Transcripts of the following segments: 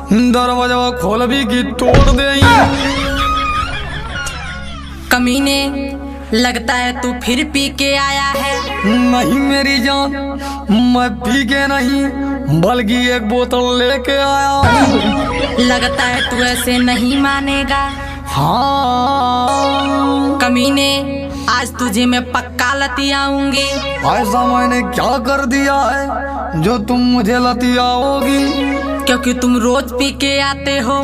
दरवाजा खोल भी की तोड़ दे। कमीने, लगता है तू फिर पी के आया है। नहीं मेरी जान, मैं पी के नहीं बल्कि एक बोतल लेके आया हूँ। लगता है तू ऐसे नहीं मानेगा। हाँ कमीने, आज तुझे मैं पक्का लतियाऊंगी। ऐसा मैंने क्या कर दिया है जो तुम मुझे लतियाओगी? क्योंकि तुम रोज पी के आते हो।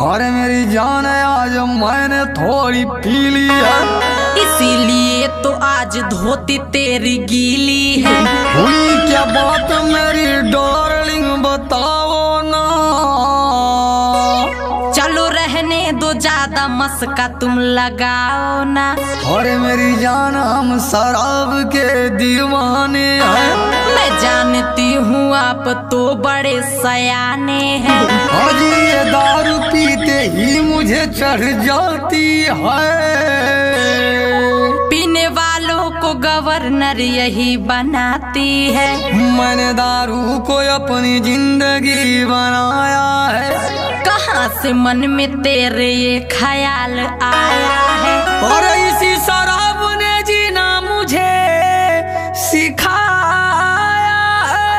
अरे मेरी जान है, आज मैंने थोड़ी पी ली है, इसीलिए तो आज धोती तेरी गीली है। हुई क्या बात मेरी डार्लिंग, बताओ ना। चलो रहने दो, ज्यादा मस्का तुम लगाओ ना। अरे मेरी जान, हम शराब के दीवाने हैं। मैं जानती हूँ आप तो बड़े सयाने हैं। आज ये दारू पीते ही मुझे चढ़ जाती है। पीने वालों को गवर्नर यही बनाती है। मैंने दारू को अपनी जिंदगी बनाया है। कहाँ से मन में तेरे ये ख्याल आया है? और इसी शराब ने जीना मुझे सिखाया है।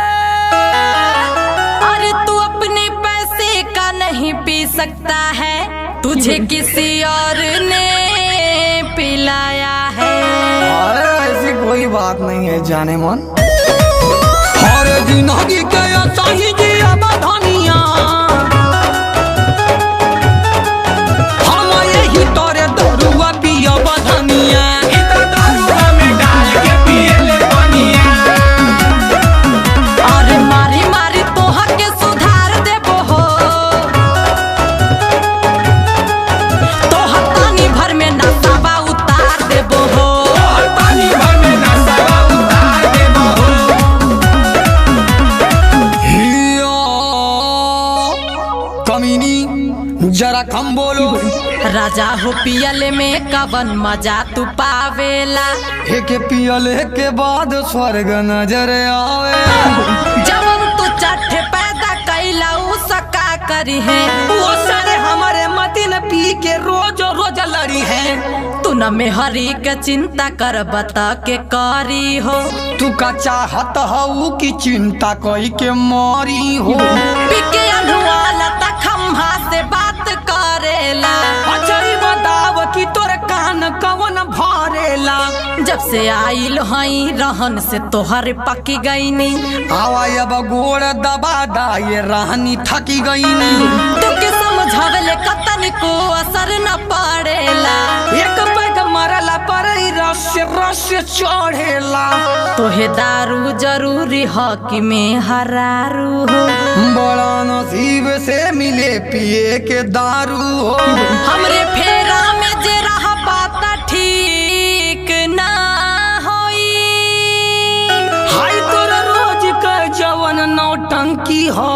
अरे तू अपने पैसे का नहीं पी सकता है, तुझे किसी और ने पिलाया है। अरे ऐसी कोई बात नहीं है जाने मन। और जिंदगी के सही जिया बधानिया, हम यही तोरे दरुआ पिया बधानिया। अरे मारी मारी तोहर के सुधार देबो हो, तोहर पानी भर में नसाबा उतार देबो हो। कमीनी जरा कम बोलो। राजा हो पियले में कवन मजा तू पावेला। एक पियले के बाद स्वर्ग नजर आवे। जब तू चट्टे पैदा कैला उसका करी है। वो सारे हमारे मतिन पी के रोज रोज लड़ी है। तू न में हरी के चिंता कर बता के करी हो। तू का चाहत हऊ की चिंता कोई के मारी हो। पी के अधुआला तक खम्हा से बात करेला। अच्छा ही बताव कि तोर कान कवन भरेला। जब से आइल हई रहन से तोहर पकी गईनी। आवा अब गोड़ दबा दा, ये रानी थकी गईनी। तू के समझावले कतन को असर न पड़ेला। एक पैग मरला पर रस चढ़ेला। तोहे दारू जरूरी हो कि में हरारू हो। बड़ा नसीब से मिले पिए के दारू हो। हमरे फेरा में जे रहा बात ठीक ना होई। हाय तोरा रोज का जवन नौटंकी हो,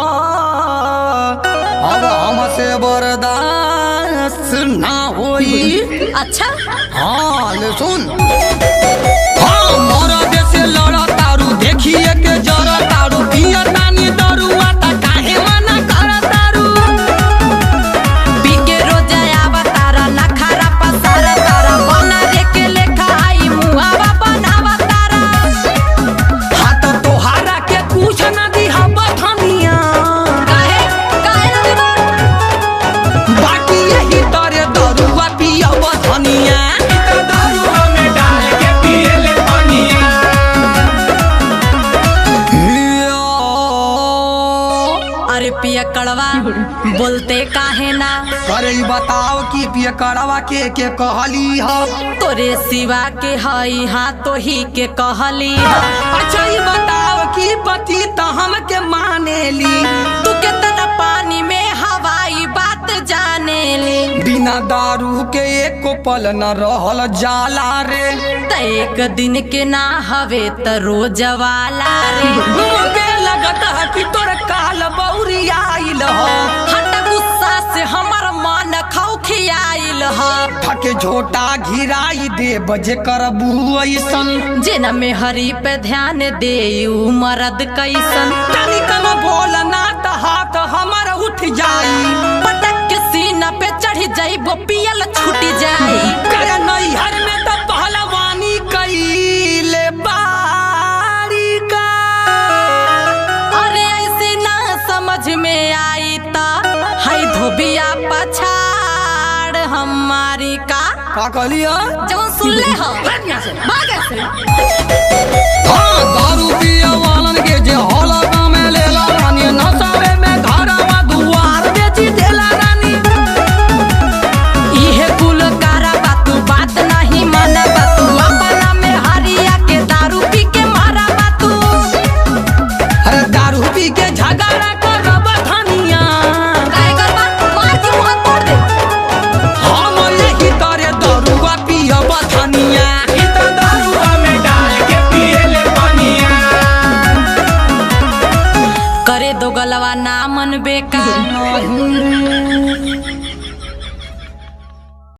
अब हमसे बर्दाश्त ना होई। अच्छा हाँ ले सुन, हाँ मोरा जैसे लड़ा तारू, देखिए के जरा तारू। पिया तानी दारू आता काहे मना कर तारू। पी के रोज आवा तारा नखरा पसारा तारा। बना रे के लेखा आई मुहावा बनावा तारा। हाँ तो तोहारा के कुछ ना दिहा बथनिया। काहे काहे न देबो? बाकी यही तारे दारुआ पिया बथनिया। अरे पिया कड़वा बोलते काहे ना? अरे ई बताओ कि पिया कड़वा के कहली हो। तोरे सिवा के हई हाँ तो ही के कहली। अच्छा ये बताओ कि पति तो हमके माने ली। तू कितना पानी में हवाई बात जाने ली। बिना दारू के एक पल न रहल जाला रे। त एक दिन के ना हवे त रोज वाला रे। मुझे लगता है कि तोर काल बौरी आइल हो। हट गुस्सा से हमर मन खौखियाइल ह। थके झोटा घिराई दे बजे करबू ऐसन। जेना में हरी पे ध्यान दे उ मरद कैसन। तनिक न बोलना त हाथ हमर उठ जाई। पियल छूट जाई। करे नैहर में तो पहलवानी कईले बारी का। अरे ऐसे ना समझ में आई ता हाय धोबिया पछाड़ हमारी का कहलिया जो सुन ले हो भाग ऐसे। हाँ दारू पिया वालन के जे हौला में लेला रानी नसावे में घरवा दुआर बेची देला रानी। इहे कुल कारा बातू बात नहीं माना बातू अपना में हरिया के दारू पी के मारा बातू। अरे दारू पी के झगड़ा करब धनिया काय करबा मार दी मुंह तोड़ दे। हम यही तारे दारूआ पियब धनिया। ई त दारूआ में डाल के पिएले पनिया। करे दो गलवा ना मन बेकार